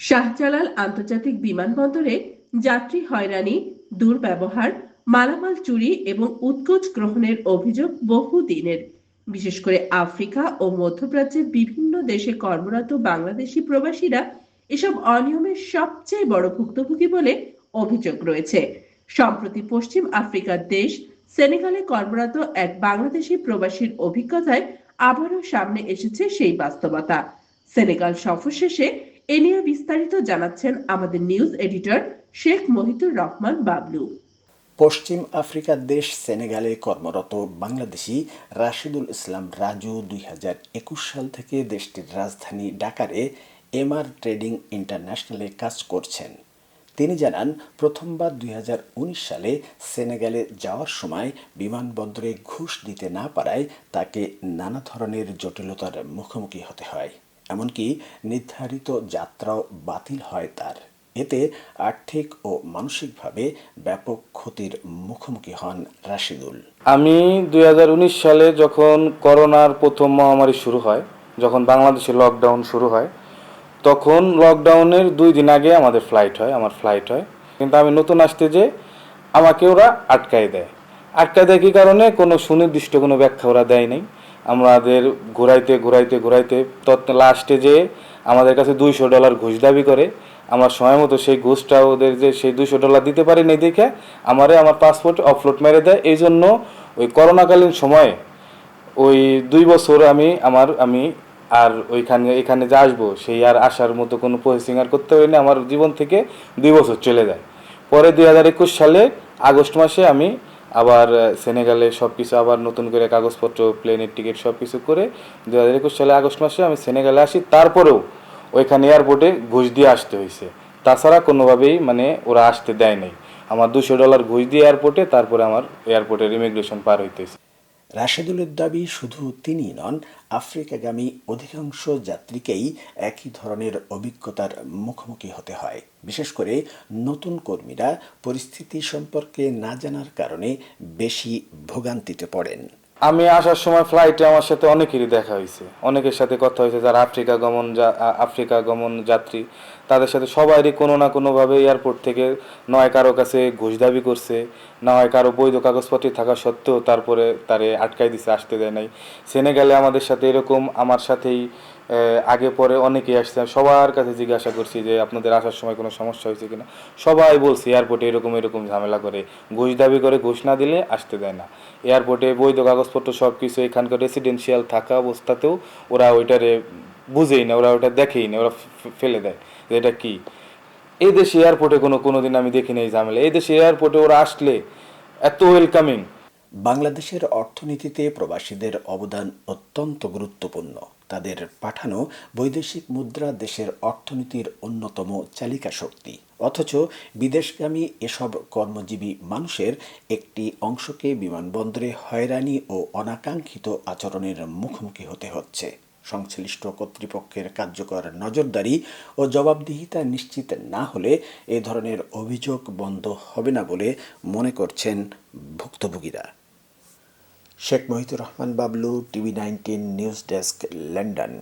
শাহজালাল আন্তর্জাতিক বিমানবন্দরে যাত্রী হয়রানি, দুর্ব্যবহার, মালামাল চুরি এবং উৎকোচ গ্রহণের অভিযোগ বহুদিনের। বিশেষ করে আফ্রিকা ও মধ্যপ্রাচ্যের বিভিন্ন দেশে কর্মরত বাংলাদেশি প্রবাসীরা এসব অনিয়মের সবচেয়ে বড় ভুক্তভোগী বলে অভিযোগ রয়েছে। সম্প্রতি পশ্চিম আফ্রিকার দেশ সেনেগালে কর্মরত এক বাংলাদেশি প্রবাসীর অভিজ্ঞতায় আবারও সামনে এসেছে সেই বাস্তবতা। সেনেগাল সফর শেষে এ নিয়ে বিস্তারিত জানাচ্ছেন আমাদের নিউজ এডিটর শেখ মহিতুর রহমান বাবলু। পশ্চিম আফ্রিকার দেশ সেনেগালে কর্মরত বাংলাদেশি রাশিদুল ইসলাম রাজু 2021 সাল থেকে দেশটির রাজধানী ঢাকারে এমআর ট্রেডিং ইন্টারন্যাশনালে কাজ করছেন। তিনি জানান, প্রথমবার 2019 সালে সেনেগালে যাওয়ার সময় বিমানবন্দরে ঘুষ দিতে না পারায় তাকে নানা ধরনের জটিলতার মুখোমুখি হতে হয়। এমনকি নির্ধারিত যাত্রাও বাতিল হয় তার। এতে আর্থিক ও মানসিকভাবে ব্যাপক ক্ষতির মুখোমুখি হন রাশিদুল। আমি 2019 সালে যখন করোনার প্রথম মহামারী শুরু হয়, যখন বাংলাদেশে লকডাউন শুরু হয়, তখন লকডাউনের 2 দিন আগে আমার ফ্লাইট হয়। কিন্তু আমি নতুন আসতে যে আমাকে ওরা আটকায় দেয় কি কারণে কোনো সুনির্দিষ্ট কোনো ব্যাখ্যা ওরা দেয় নাই। আমাদের ঘুরাইতে লাস্টে যে আমাদের কাছে $200 ঘুষ দাবি করে। আমার সময় মতো সেই ঘুষটা ওদের যে সেই $200 দিতে পারি নাই দেখে আমার পাসপোর্ট অফলোড মেরে দেয়। এই জন্য ওই করোনাকালীন সময়ে ওই 2 বছর আমি আর এখানে যে আসবো সেই আর আসার মতো কোনো প্রসেসিং আর করতে পারিনি। আমার জীবন থেকে 2 বছর চলে যায়। পরে 2021 সালে আগস্ট মাসে আমি আবার সেনেগালে সব কিছু আবার নতুন করে কাগজপত্র, প্লেনের টিকিট সব কিছু করে 2021 সালে আগস্ট মাসে আমি সেনেগালে আসি। তারপরেও ওইখানে এয়ারপোর্টে ঘুষ দিয়ে আসতে হয়েছে, তাছাড়া কোনোভাবেই ওরা আসতে দেয় নাই। আমার $200 ঘুষ দিয়ে এয়ারপোর্টে, তারপরে আমার এয়ারপোর্টের ইমিগ্রেশন পার হইতেছে। রাশেদুলের দাবি, শুধু তিনি নন, আফ্রিকাগামী অধিকাংশ যাত্রীকেই একই ধরনের অভিজ্ঞতার মুখোমুখি হতে হয়। বিশেষ করে নতুন কর্মীরা পরিস্থিতি সম্পর্কে না জানার কারণে বেশি ভোগান্তিতে পড়েন। আমি আসার সময় ফ্লাইটে আমার সাথে অনেকেরই দেখা হয়েছে, অনেকের সাথে কথা হয়েছে যারা আফ্রিকা গমন যাত্রী। তাদের সাথে সবারই কোনো না কোনোভাবে এয়ারপোর্ট থেকে নয় কারো কাছে ঘুষ দাবি করছে, না হয় কারো বৈধ কাগজপত্র থাকা সত্ত্বেও তারপরে তারে আটকাই দিছে, আসতে দেয় নাই। সেনেগালে আমাদের সাথে এরকম আমার সাথেই আগে পরে অনেকেই আসছে। সবার কাছে জিজ্ঞাসা করছি যে আপনাদের আসার সময় কোনো সমস্যা হয়েছে কিনা। সবাই বলছে এয়ারপোর্টে এরকম ঝামেলা করে, ঘুষ দাবি করে, ঘুষ না দিলে আসতে দেয় না। এয়ারপোর্টে বৈধ কাগজপত্র সব কিছু, এখানকার রেসিডেন্সিয়াল থাকা অবস্থাতেও ওরা ওইটারে বুঝেই না, ওরা ওটা দেখেই না, ওরা ফেলে দেয় যে এটা কি। এই দেশে এয়ারপোর্টে কোনোদিন আমি দেখিনি এই ঝামেলা। এই দেশে এয়ারপোর্টে ওরা আসলে এত ওয়েলকামিং। বাংলাদেশের অর্থনীতিতে প্রবাসীদের অবদান অত্যন্ত গুরুত্বপূর্ণ। তাদের পাঠানো বৈদেশিক মুদ্রা দেশের অর্থনীতির অন্যতম চালিকা শক্তি। অথচ বিদেশগামী এসব কর্মজীবী মানুষের একটি অংশকে বিমানবন্দরে হয়রানি ও অনাকাঙ্ক্ষিত আচরণের মুখোমুখি হতে হচ্ছে। সংশ্লিষ্ট কর্তৃপক্ষের কার্যকর নজরদারি ও জবাবদিহিতা নিশ্চিত না হলে এ ধরনের অভিযোগ বন্ধ হবে না বলে মনে করছেন ভুক্তভোগীরা। Sheikh Mohitur Rahman Bablu, TV19 news desk, London.